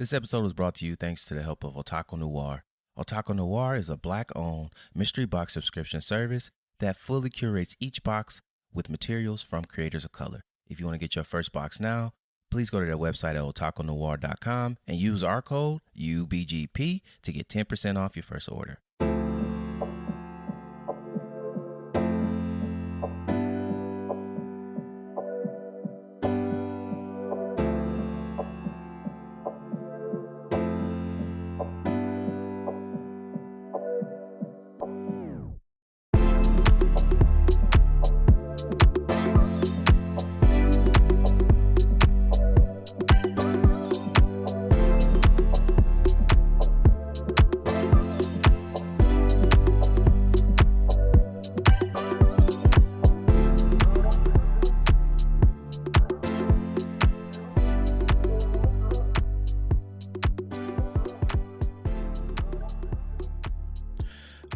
This episode was brought to you thanks to the help of Otaku Noir. Otaku Noir is a Black-owned mystery box subscription service that fully curates each box with materials from creators of color. If you want to get your first box now, please go to their website at otakunoir.com and use our code UBGP to get 10% off your first order.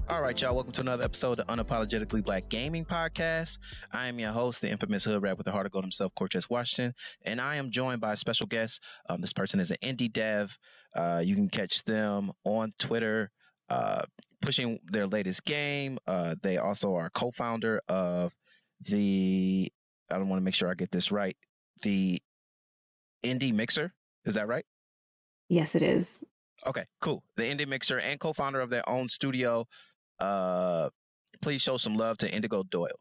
All right, y'all. Welcome to another episode of Unapologetically Black Gaming Podcast. I am your host, the infamous hood rat with the heart of gold himself, Cortez Washington, and I am joined by a special guest. This person is an indie dev. You can catch them on Twitter, pushing their latest game. They also are co-founder of I don't want to make sure I get this right, the Indie Mixer. Is that right? Yes, it is. Okay, cool. The Indie Mixer and co-founder of their own studio. Please show some love to Indigo Doyle.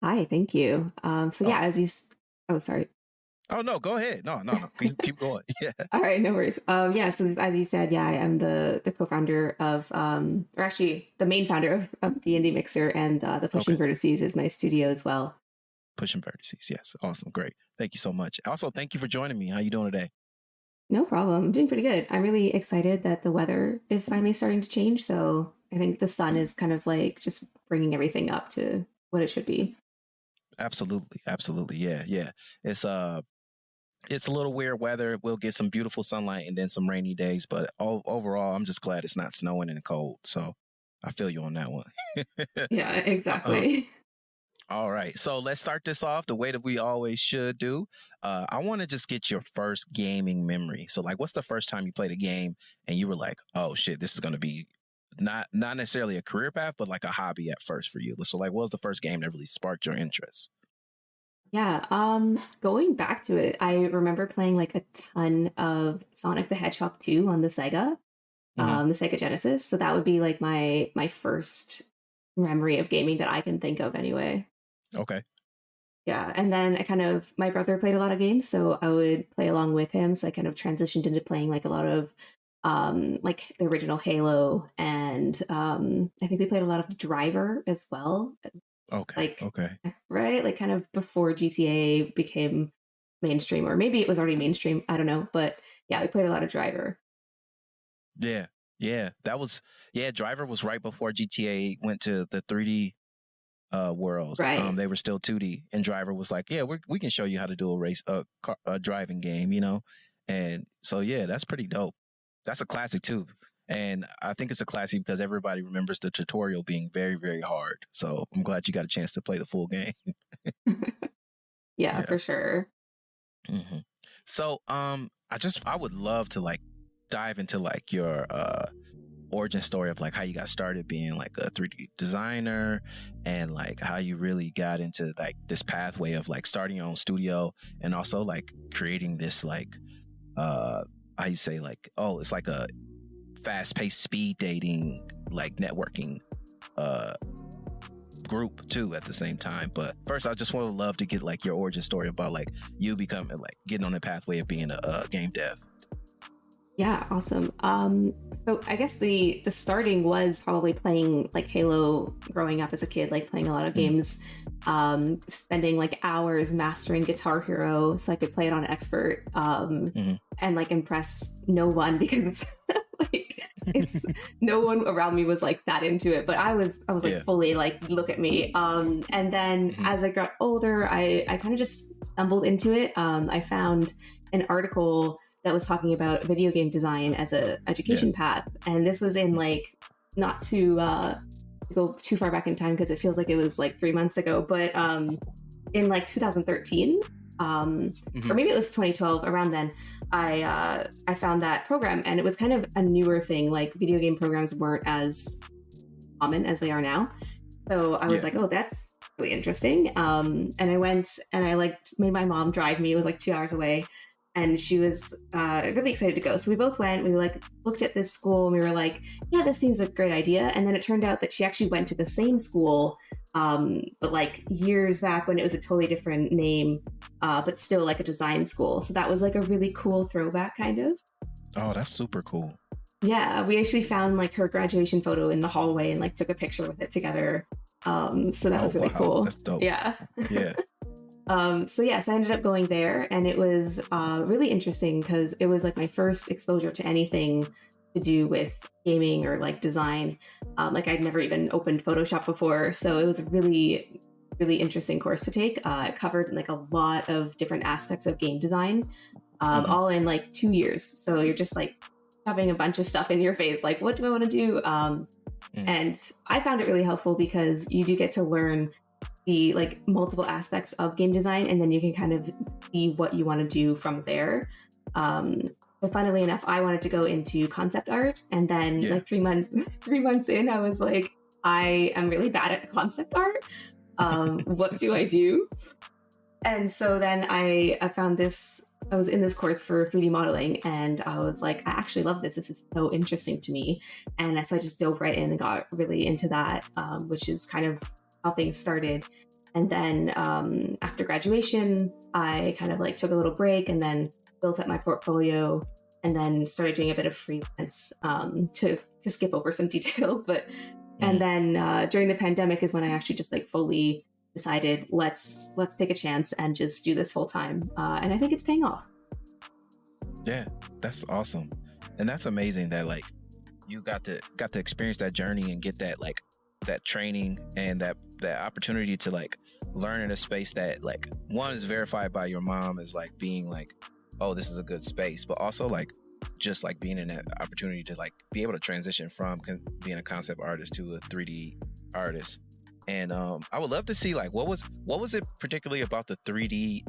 Hi, thank you. Sorry. Oh no, go ahead. No. Keep going. Yeah. All right, no worries. So as you said, I am the co-founder of, or actually the main founder of the Indie Mixer, and the Pushing Vertices is my studio as well. Pushing Vertices, yes. Awesome, great. Thank you so much. Also, thank you for joining me. How you doing today? No problem. I'm doing pretty good. I'm really excited that the weather is finally starting to change. So I think the sun is kind of like just bringing everything up to what it should be. Absolutely. Yeah. It's a little weird weather. We'll get some beautiful sunlight and then some rainy days, but overall, I'm just glad it's not snowing and cold. So I feel you on that one. Yeah, exactly. All right, so let's start this off the way that we always should do. I want to just get your first gaming memory. So, like, what's the first time you played a game and you were like, "Oh shit, this is going to be not necessarily a career path, but like a hobby at first for you." So, like, what was the first game that really sparked your interest? Yeah, going back to it, I remember playing like a ton of Sonic the Hedgehog 2 on the Sega, the Sega Genesis. So that would be like my first memory of gaming that I can think of anyway. Okay. Yeah, and then my brother played a lot of games, so I would play along with him. So I kind of transitioned into playing like a lot of like the original Halo, and I think we played a lot of Driver as well. Okay. Right? Like kind of before GTA became mainstream, or maybe it was already mainstream. I don't know, but yeah, we played a lot of Driver. Yeah. Driver was right before GTA went to the 3D world. Right. They were still 2D, and Driver was like, yeah, we can show you how to do a driving game, you know? And so, yeah, that's pretty dope. That's a classic too. And I think it's a classic because everybody remembers the tutorial being very, very hard. So I'm glad you got a chance to play the full game. Yeah, for sure. Mm-hmm. So, I would love to like dive into like your origin story of like how you got started being like a 3D designer, and like how you really got into like this pathway of like starting your own studio, and also like creating this like how you say like, oh, it's like a fast-paced speed dating like networking group too at the same time. But first, I just would love to get like your origin story about like you becoming like getting on the pathway of being a game dev. Yeah, awesome. So I guess the starting was probably playing like Halo growing up as a kid, like playing a lot of games, spending like hours mastering Guitar Hero so I could play it on expert, and like impress no one, because it's no one around me was like that into it, but I was like fully like, look at me. And then as I got older, I kind of just stumbled into it. I found an article that was talking about video game design as a education path. And this was in like, not to go too far back in time because it feels like it was like 3 months ago, but in like 2013. or maybe it was 2012, around then. I found that program, and it was kind of a newer thing. Like, video game programs weren't as common as they are now. So I was like, oh, that's really interesting. And I went and I made my mom drive me. It was like 2 hours away. And she was really excited to go. So we both went. We looked at this school and we were like, yeah, this seems a great idea. And then it turned out that she actually went to the same school, but like years back when it was a totally different name, but still like a design school. So that was like a really cool throwback kind of. Oh, that's super cool. Yeah, we actually found like her graduation photo in the hallway and like took a picture with it together. So that was really cool. That's dope. Yeah. Yeah. So I ended up going there, and it was really interesting because it was like my first exposure to anything to do with gaming or like design. Like, I'd never even opened Photoshop before, so it was a really, really interesting course to take. It covered like a lot of different aspects of game design, all in like 2 years. So you're just like shoving a bunch of stuff in your face, like, what do I want to do? And I found it really helpful because you do get to learn the like multiple aspects of game design, and then you can kind of see what you want to do from there. But funnily enough, I wanted to go into concept art, and then like 3 months in, I was like, I am really bad at concept art. What do I do? And so then I found this. I was in this course for 3D modeling, and I was like, I actually love this. This is so interesting to me. And so I just dove right in and got really into that, which is kind of how things started. And then after graduation, I kind of like took a little break and then built up my portfolio, and then started doing a bit of freelance to skip over some details. But and then during the pandemic is when I actually just like fully decided, let's take a chance and just do this full time. And I think it's paying off. Yeah, that's awesome. And that's amazing that like you got to experience that journey and get that like that training and that opportunity to like learn in a space that like one is verified by your mom as like being like, oh, this is a good space, but also like just like being in that opportunity to like be able to transition from being a concept artist to a 3D artist. And I would love to see like what was it particularly about the 3D,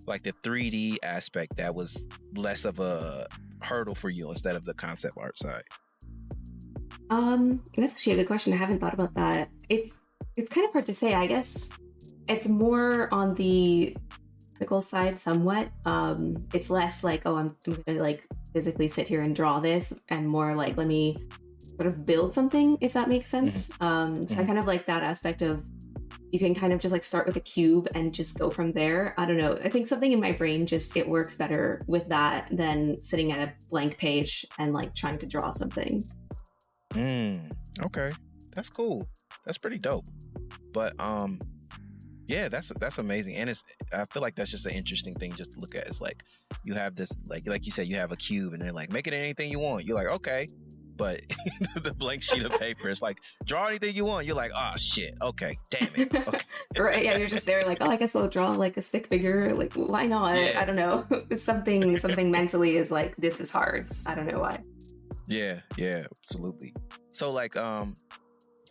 like the 3D aspect that was less of a hurdle for you instead of the concept art side? That's actually a good question. I haven't thought about that. It's kind of hard to say. I guess it's more on the technical side somewhat. It's less like, oh, I'm gonna like physically sit here and draw this, and more like, let me sort of build something, if that makes sense. So I kind of like that aspect of, you can kind of just like start with a cube and just go from there. I don't know. I think something in my brain just, it works better with that than sitting at a blank page and like trying to draw something. Okay. That's cool. That's pretty dope. But yeah, that's amazing. And I feel like that's just an interesting thing just to look at. It's like you have this like you said, you have a cube and they're like, make it anything you want. You're like, okay. But the blank sheet of paper, it's like, draw anything you want. You're like, oh shit, okay, damn it. Okay. Right, yeah, you're just there like, oh, I guess I'll draw like a stick figure. Like, why not? Yeah. I don't know. something mentally is like, this is hard. I don't know why. Yeah, absolutely. So like, as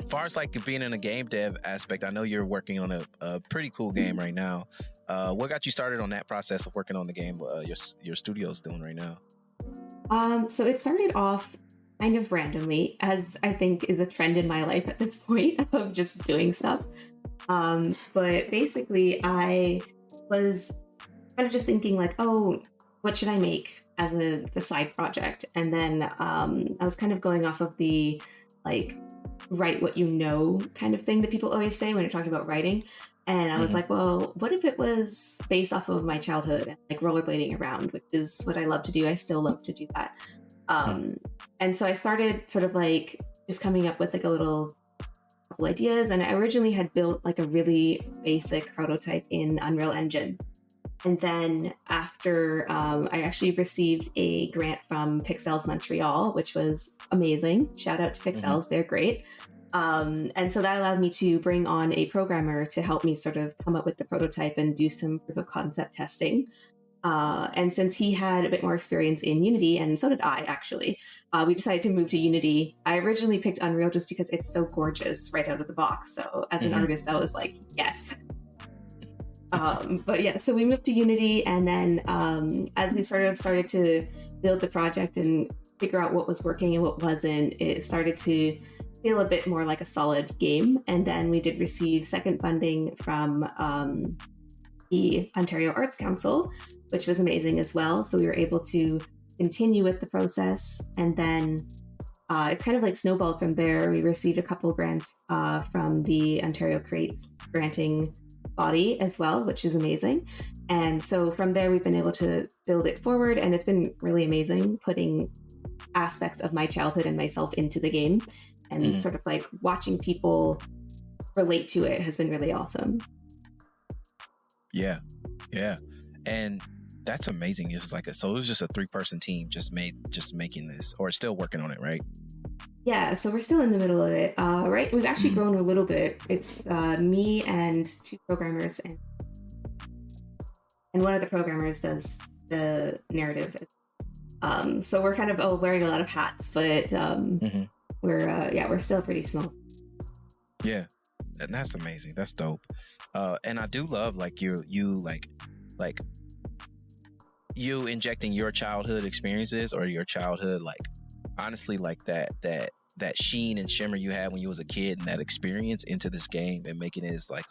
far as like being in a game dev aspect, I know you're working on a pretty cool game right now. What got you started on that process of working on the game your studio's doing right now? So it started off kind of randomly, as I think is a trend in my life at this point of just doing stuff. But basically I was kind of just thinking like, oh, what should I make as a side project? And then I was kind of going off of the like write what you know kind of thing that people always say when you're talking about writing. And I was like, well, what if it was based off of my childhood, like rollerblading around, which is what I love to do. I still love to do that. And so I started sort of like just coming up with like a little couple ideas. And I originally had built like a really basic prototype in Unreal Engine. And then after I actually received a grant from Pixels Montreal, which was amazing. Shout out to Pixels, they're great. And so that allowed me to bring on a programmer to help me sort of come up with the prototype and do some proof of concept testing. And since he had a bit more experience in Unity, and so did I actually, we decided to move to Unity. I originally picked Unreal just because it's so gorgeous right out of the box. So as an artist, I was like, yes. But yeah, so we moved to Unity, and then as we started to build the project and figure out what was working and what wasn't, it started to feel a bit more like a solid game. And then we did receive second funding from the Ontario Arts Council, which was amazing as well. So we were able to continue with the process, and then it's kind of like snowballed from there. We received a couple grants from the Ontario Creates granting body as well, which is amazing. And so from there, we've been able to build it forward, and it's been really amazing putting aspects of my childhood and myself into the game, and sort of like watching people relate to it has been really awesome. Yeah. And that's amazing. It was like so it was just a 3-person team just making this, or still working on it, right? Yeah, so we're still in the middle of it, right? We've actually grown a little bit. It's me and 2 programmers, and one of the programmers does the narrative. So we're kind of wearing a lot of hats, but we're still pretty small. Yeah, and that's amazing. That's dope. And I do love like you injecting your childhood experiences, or your childhood, like honestly, like that sheen and shimmer you had when you was a kid, and that experience into this game, and making it as like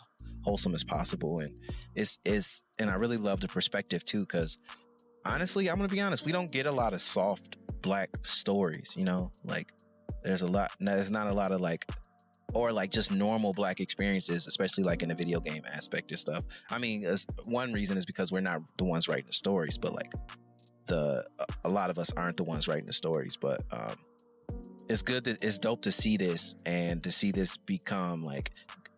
wholesome as possible. And and I really love the perspective too, because honestly, I'm gonna be honest, we don't get a lot of soft Black stories, you know, like there's not a lot of like, or like just normal Black experiences, especially like in the video game aspect of stuff. I mean, one reason is because we're not the ones writing the stories, but like a lot of us aren't the ones writing the stories. But it's dope to see this, and to see this become like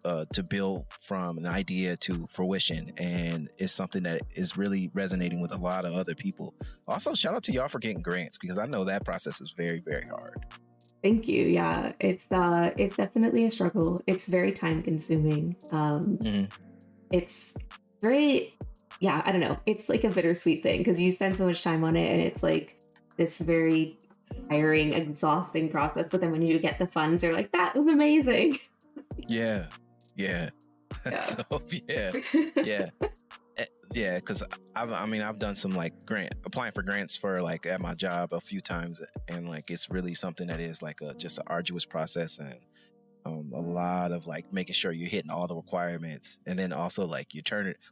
to build from an idea to fruition, and it's something that is really resonating with a lot of other people. Also, shout out to y'all for getting grants, because I know that process is very, very hard. Thank you. Yeah, it's definitely a struggle. It's very time consuming. It's very, yeah, I don't know. It's like a bittersweet thing, because you spend so much time on it, and it's like this very tiring, exhausting process. But then when you get the funds, you're like, that was amazing. Yeah. Yeah, because I've done some like applying for grants for like at my job a few times, and like it's really something that is like just an arduous process, and a lot of like making sure you're hitting all the requirements, and then also like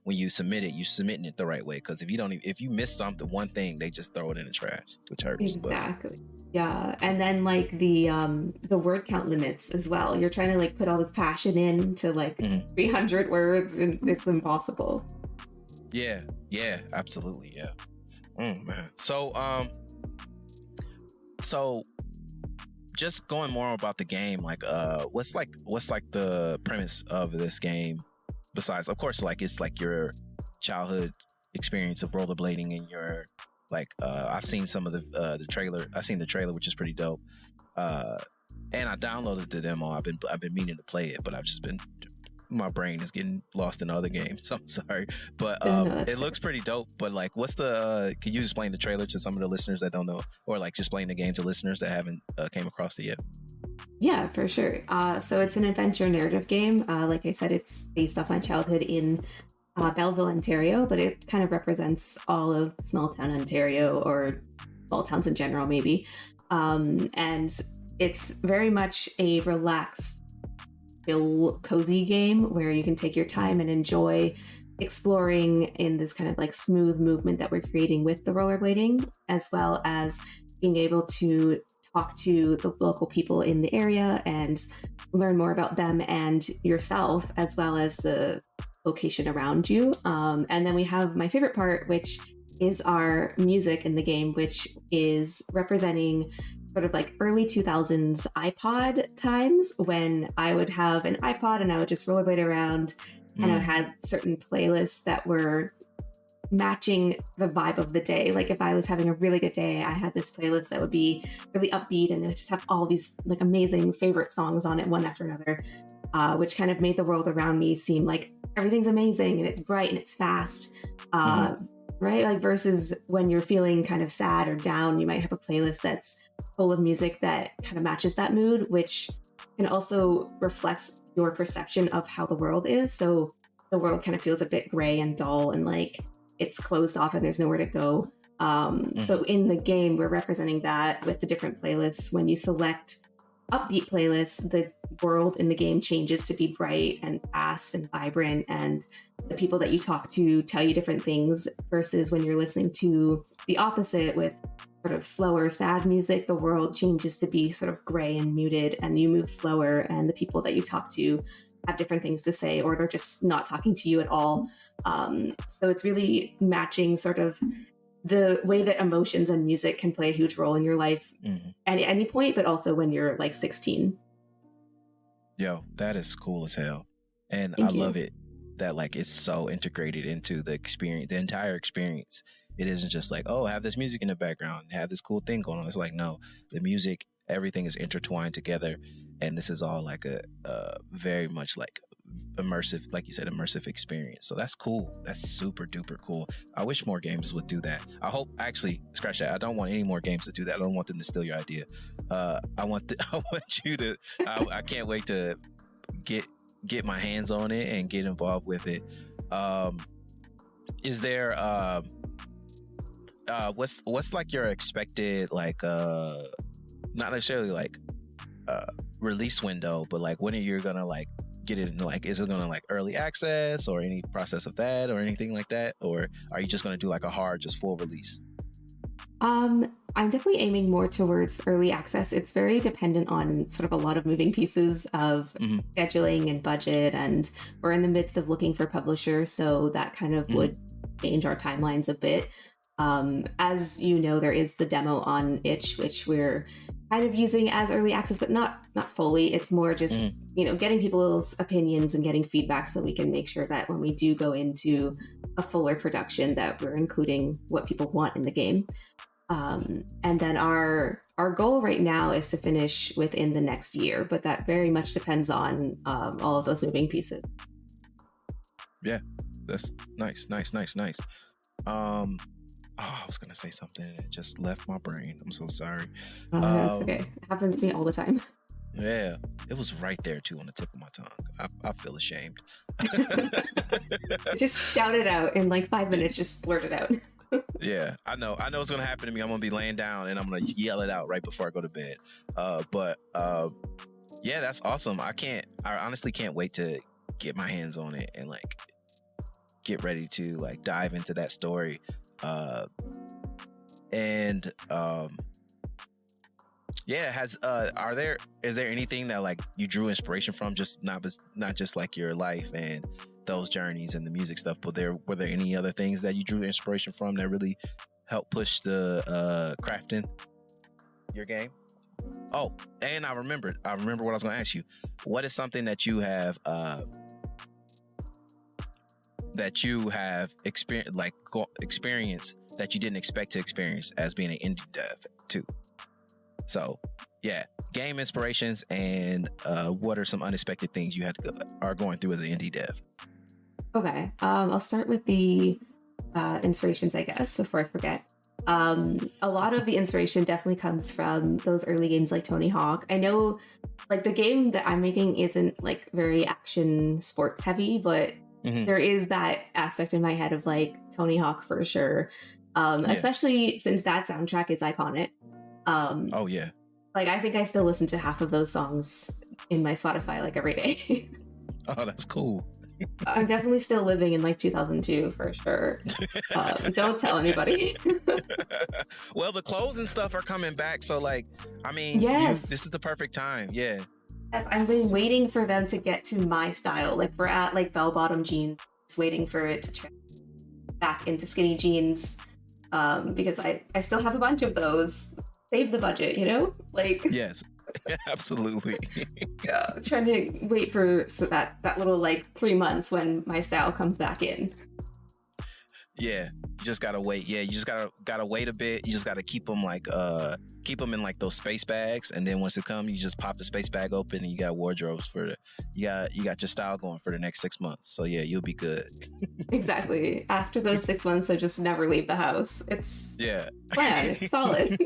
when you submit it, you're submitting it the right way, because if you miss one thing, they just throw it in the trash, which hurts. Exactly. Yeah, and then like the word count limits as well. You're trying to like put all this passion into like 300 words, and it's impossible. Yeah, absolutely, yeah. Man. So just going more about the game, like what's like the premise of this game, besides of course like it's like your childhood experience of rollerblading, and your like I've seen some of the trailer. I've seen the trailer, which is pretty dope, and I downloaded the demo. I've been meaning to play it, but I've just been, my brain is getting lost in other games, so I'm sorry. But it looks pretty dope. But like, can you explain the trailer to some of the listeners that don't know, or like just explain the game to listeners that haven't came across it yet? Yeah, for sure. So it's an adventure narrative game. Like I said, it's based off my childhood in Belleville, Ontario, but it kind of represents all of small town Ontario, or small towns in general, maybe. And it's very much a relaxed, cozy game where you can take your time and enjoy exploring in this kind of like smooth movement that we're creating with the rollerblading, as well as being able to talk to the local people in the area and learn more about them and yourself, as well as the location around you. And then we have my favorite part, which is our music in the game, which is representing sort of like early 2000s iPod times, when I would have an iPod and I would just rollerblade around, and I had certain playlists that were matching the vibe of the day. Like if I was having a really good day, I had this playlist that would be really upbeat, and it would just have all these like amazing favorite songs on it, one after another, which kind of made the world around me seem like everything's amazing and it's bright and it's fast. Right? Like versus when you're feeling kind of sad or down, you might have a playlist that's full of music that kind of matches that mood, which can also reflect your perception of how the world is. So the world kind of feels a bit gray and dull and like it's closed off and there's nowhere to go. So in the game, we're representing that with the different playlists. When you select upbeat playlists, the world in the game changes to be bright and fast and vibrant, and the people that you talk to tell you different things, versus when you're listening to the opposite with sort of slower, sad music, the world changes to be sort of gray and muted, and you move slower, and the people that you talk to have different things to say, or they're just not talking to you at all. So it's really matching sort of the way that emotions and music can play a huge role in your life at any point, but also when you're like 16. Yo, that is cool as hell. And Thank I you. love it that like it's so integrated into the experience, the entire experience. It isn't just like, oh, have this music in the background, have this cool thing going on. It's like, no, the music, everything is intertwined together. And this is all like a very much like immersive, like you said, immersive experience. So that's cool. That's super duper cool. I wish more games would do that. I hope, actually, scratch that. I don't want any more games to do that. I don't want them to steal your idea. I want you to, I can't wait to get my hands on it and get involved with it. Is there, what's like your expected, like, not necessarily like, release window, but like when are you gonna like get it in, like is it gonna like early access or any process of that or anything like that, or are you just gonna do like a hard just full release? I'm definitely aiming more towards early access. It's very dependent on sort of a lot of moving pieces of scheduling and budget, and we're in the midst of looking for publishers, so that kind of would change our timelines a bit. As you know, there is the demo on itch, which we're kind of using as early access, but not fully. It's more just getting people's opinions and getting feedback, so we can make sure that when we do go into a fuller production, that we're including what people want in the game. And then our goal right now is to finish within the next year, but that very much depends on all of those moving pieces. Yeah, that's nice. I was gonna say something and it just left my brain. I'm so sorry. That's okay. It happens to me all the time. Yeah, it was right there too on the tip of my tongue. I feel ashamed. Just shout it out in like 5 minutes. Just blurt it out. Yeah, I know it's gonna happen to me. I'm gonna be laying down and I'm gonna yell it out right before I go to bed. But yeah, that's awesome. I honestly can't wait to get my hands on it and like get ready to like dive into that story. Yeah, is there anything that like you drew inspiration from, just not just like your life and those journeys and the music stuff, but were there any other things that you drew inspiration from that really helped push the crafting your game? Oh, and I remember what I was going to ask you. What is something that you have experienced that you didn't expect to experience as being an indie dev too? So yeah, game inspirations and what are some unexpected things you are going through as an indie dev? Okay, I'll start with the inspirations, I guess, before I forget. A lot of the inspiration definitely comes from those early games like Tony Hawk. I know like the game that I'm making isn't like very action sports heavy, but there is that aspect in my head of like Tony Hawk for sure. Especially since that soundtrack is iconic. Oh yeah. Like I think I still listen to half of those songs in my Spotify like every day. Oh, that's cool. I'm definitely still living in like 2002 for sure. Don't tell anybody. Well, the clothes and stuff are coming back, so like, I mean, yes, this is the perfect time. Yeah. Yes, I've been waiting for them to get to my style. Like we're at like bell-bottom jeans, just waiting for it to turn back into skinny jeans, because I still have a bunch of those. Save the budget, like yes. Absolutely. Yeah, trying to wait for that little like 3 months when my style comes back in. Yeah, you just gotta wait. Yeah, you just gotta wait a bit. You just gotta keep them in like those space bags, and then once it comes, you just pop the space bag open, and you got wardrobes you got your style going for the next 6 months. So yeah, you'll be good. Exactly. After those 6 months, I just never leave the house. It's plan. It's solid.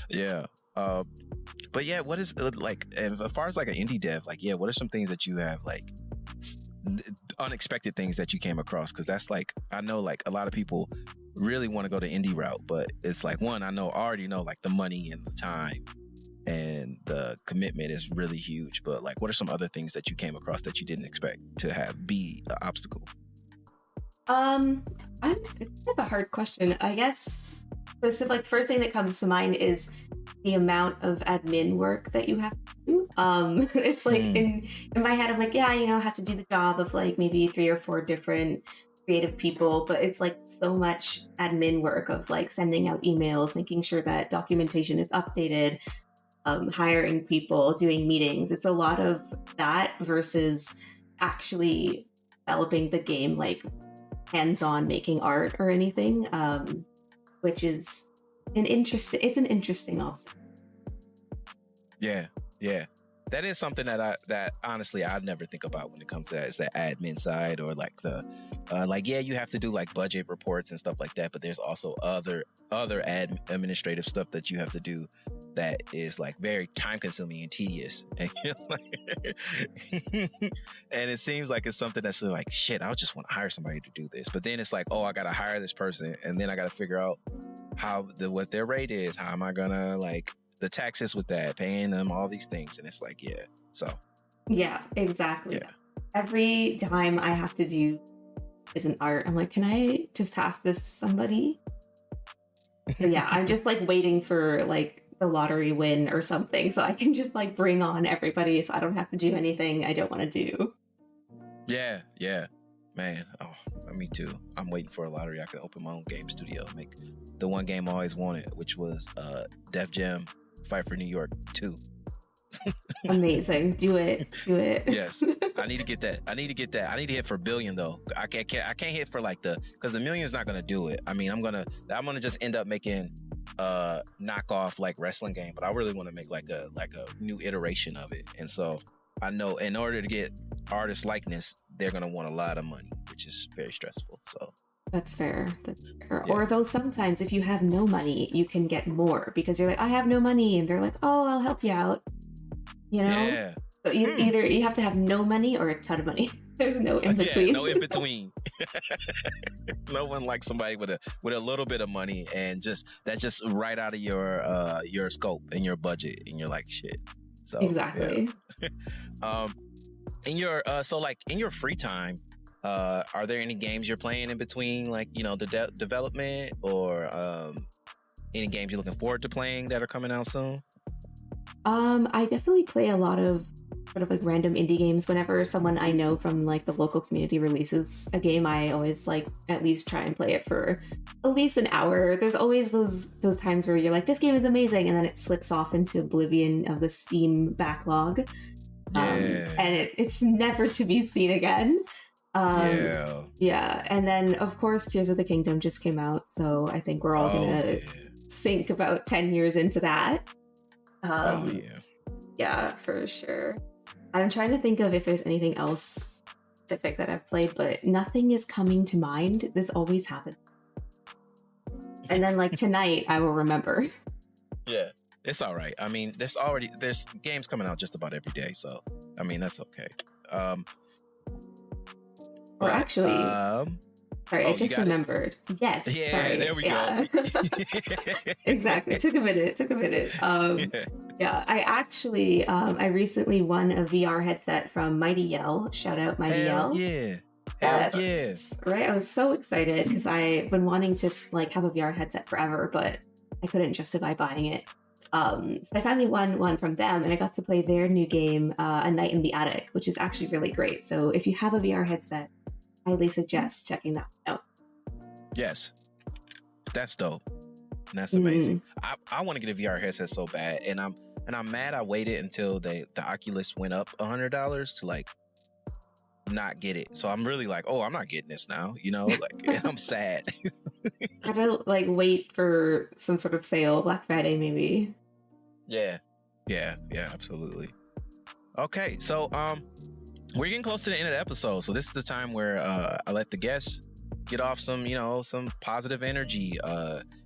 Yeah. But yeah, what is like as far as like an indie dev? Like, yeah, what are some things that you have like unexpected things that you came across? Because that's like, I know like a lot of people really want to go the indie route, but it's like, one, I already know like the money and the time and the commitment is really huge, but like what are some other things that you came across that you didn't expect to have be an obstacle? It's kind of a hard question. I guess the like first thing that comes to mind is the amount of admin work that you have to do. It's like in my head, I'm like, yeah, I have to do the job of like maybe 3 or 4 different creative people, but it's like so much admin work of like sending out emails, making sure that documentation is updated, hiring people, doing meetings. It's a lot of that versus actually developing the game, like hands-on making art or anything, which is an interesting obstacle. Yeah, that is something that honestly I'd never think about when it comes to that, is the admin side, or like the you have to do like budget reports and stuff like that, but there's also other administrative stuff that you have to do that is like very time consuming and tedious, and and it seems like it's something that's like, shit, I just want to hire somebody to do this, but then it's like, oh, I gotta hire this person, and then I gotta figure out what their rate is, how am I gonna like the taxes with that, paying them all these things, and it's like, yeah, exactly. Yeah. Every time I have to do is an art, I'm like, can I just pass this to somebody? But yeah, I'm just like waiting for like the lottery win or something, so I can just like bring on everybody, so I don't have to do anything I don't want to do. Yeah, man. Oh, me too. I'm waiting for a lottery. I can open my own game studio, make the one game I always wanted, which was Def Jam Fight for New York 2. Amazing. Do it. Yes. I need to get that. I need to hit for $1 billion though. I can't hit for like because the $1 million's not gonna do it. I mean, I'm gonna just end up making knockoff like wrestling game, but I really want to make like a new iteration of it. And so I know in order to get artist likeness, they're gonna want a lot of money, which is very stressful. So That's fair. Yeah. Or though sometimes if you have no money, you can get more because you're like, I have no money, and they're like, oh, I'll help you out. Yeah. So either you have to have no money or a ton of money. There's no in between. Yeah, no in between. No one likes somebody with a little bit of money and that's just right out of your scope and your budget, and you're like, shit. So exactly. Yeah. In your free time, are there any games you're playing in between, like the development, or any games you're looking forward to playing that are coming out soon? I definitely play a lot of sort of like random indie games. Whenever someone I know from like the local community releases a game, I always like at least try and play it for at least an hour. There's always those times where you're like, this game is amazing, and then it slips off into oblivion of the Steam backlog. And it's never to be seen again. Yeah. And then of course Tears of the Kingdom just came out, so I think we're all gonna sink about 10 years into that. Yeah, for sure. I'm trying to think of if there's anything else specific that I've played, but nothing is coming to mind. This always happens. And then like tonight I will remember. Yeah, it's all right. I mean, there's games coming out just about every day, so I mean that's okay. Sorry, I just remembered. Yes. Yeah, sorry. There we go. Exactly. It took a minute. Yeah, I actually, I recently won a VR headset from Mighty Yell. Shout out Mighty Yell. Yeah. Right. I was so excited because I've been wanting to like have a VR headset forever, but I couldn't justify buying it. So I finally won one from them, and I got to play their new game, A Night in the Attic, which is actually really great. So if you have a VR headset, I highly suggest checking that out. Yes, that's dope. And that's amazing. I want to get a VR headset so bad, and I'm mad I waited until the Oculus went up $100 to like not get it. So I'm really like, oh, I'm not getting this now, like, and I'm sad. I gotta like wait for some sort of sale, Black Friday maybe. Yeah, absolutely. Okay, so we're getting close to the end of the episode, so this is the time where I let the guests get off some positive energy.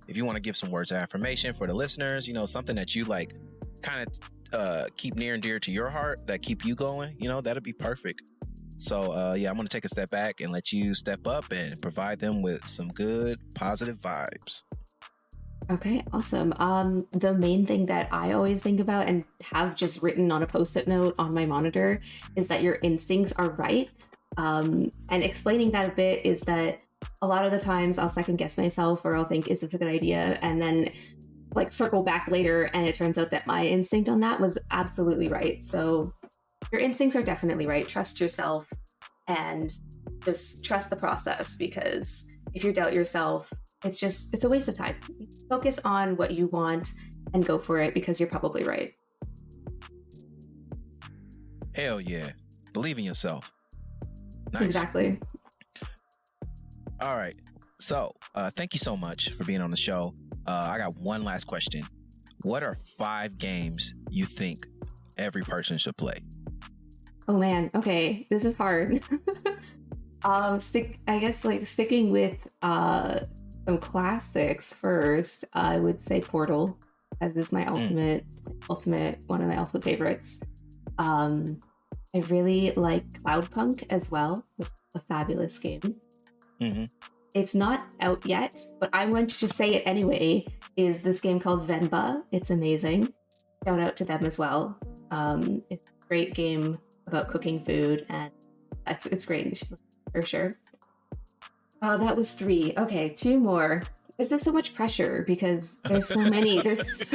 If you want to give some words of affirmation for the listeners, something that you like kind of keep near and dear to your heart that keep you going, that'd be perfect. So yeah, I'm going to take a step back and let you step up and provide them with some good positive vibes. Okay, awesome. The main thing that I always think about and have just written on a post-it note on my monitor is that your instincts are right. And explaining that a bit is that a lot of the times I'll second guess myself or I'll think, is this a good idea? And then like circle back later and it turns out that my instinct on that was absolutely right. So your instincts are definitely right. Trust yourself and just trust the process, because if you doubt yourself, it's a waste of time. Focus on what you want and go for it, because you're probably right. Hell yeah. Believe in yourself. Nice. Exactly. All right. So thank you so much for being on the show. I got one last question. What are 5 games you think every person should play? Oh man. Okay. This is hard. Sticking with some classics first, I would say Portal, as this is my ultimate one of my ultimate favorites. I really like Cloudpunk as well. It's a fabulous game. Mm-hmm. It's not out yet, but I'm going to just say it anyway, is this game called Venba. It's amazing. Shout out to them as well. It's a great game about cooking food, and it's great for sure. That was 3. Okay, 2 more. Is there so much pressure because there's so many games?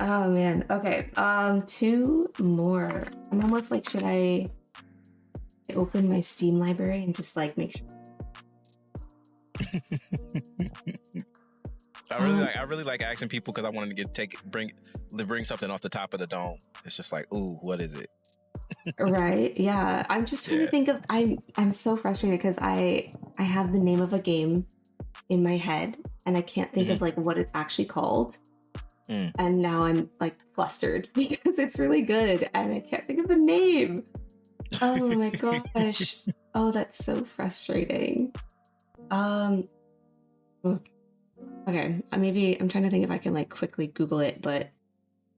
Oh man. Okay. 2 more. I'm almost like, should I open my Steam library and just like make sure? I really like asking people, because I wanted to bring something off the top of the dome. It's just like, ooh, what is it? Right. Yeah. I'm just trying to think of. I'm so frustrated because I have the name of a game in my head and I can't think of like what it's actually called. And now I'm like flustered because it's really good and I can't think of the name. Oh my gosh. Oh, that's so frustrating. Okay, maybe I'm trying to think if I can like quickly Google it, but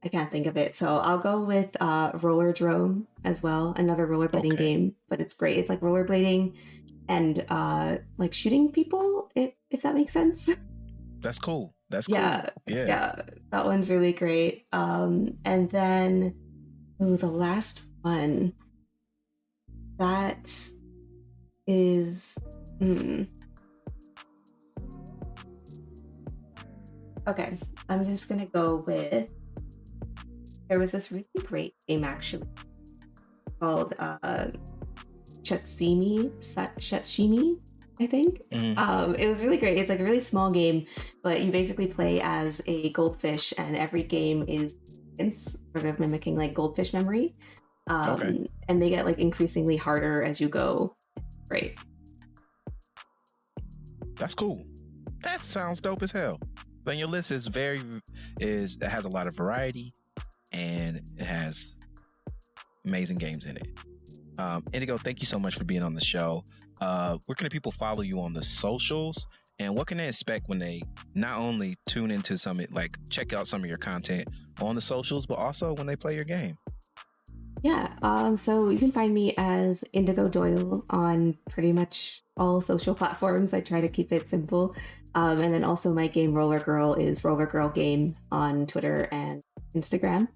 I can't think of it. So I'll go with RollerGirl as well, another rollerblading game, but it's great. It's like rollerblading and like shooting people, if that makes sense. That's cool. That's cool. Yeah, that one's really great. And then the last one, that is okay, I'm just gonna go with, there was this really great game actually called Shatshimi, I think. It was really great. It's like a really small game, but you basically play as a goldfish and every game is sort of mimicking like goldfish memory. And they get like increasingly harder as you go. Great. That's cool. That sounds dope as hell. Then your list it has a lot of variety and it has amazing games in it. Indigo, thank you so much for being on the show. Where can people follow you on the socials, and what can they expect when they not only tune into check out some of your content on the socials, but also when they play your game? Yeah, so you can find me as Indigo Doyle on pretty much all social platforms. I try to keep it simple. And then also my game RollerGirl is RollerGirl Game on Twitter and Instagram.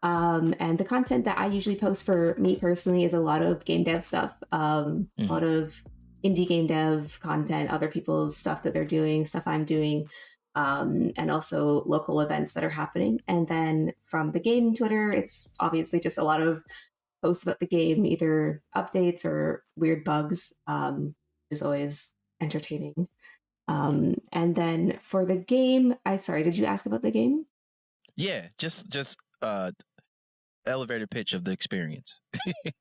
And the content that I usually post for me personally is a lot of game dev stuff, a lot of indie game dev content, other people's stuff that they're doing, stuff I'm doing, and also local events that are happening. And then from the game Twitter, it's obviously just a lot of posts about the game, either updates or weird bugs, which is always entertaining. And then for the game, did you ask about the game? Yeah, just elevator pitch of the experience.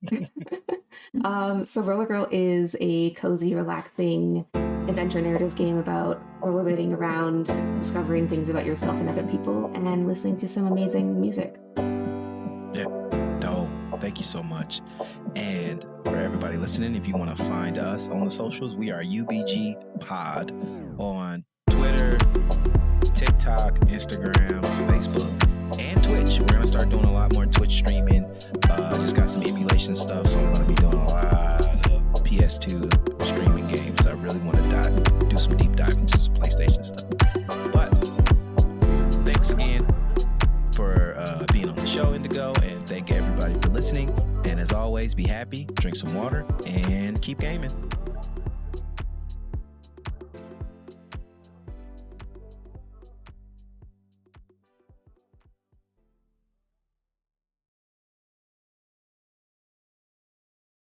So RollerGirl is a cozy, relaxing adventure narrative game about rollerblading around, discovering things about yourself and other people, and listening to some amazing music. Yeah, dope. Thank you so much. And for everybody listening, if you want to find us on the socials, we are UBG Pod on Twitter, TikTok, Instagram, Facebook, and Twitter. Twitch. We're gonna start doing a lot more Twitch streaming. Just got some emulation stuff, so I'm gonna be doing a lot of PS2 streaming games. I really want to do some deep dive into some PlayStation stuff. But thanks again for being on the show, Indigo, and thank everybody for listening. And as always, be happy, drink some water, and keep gaming.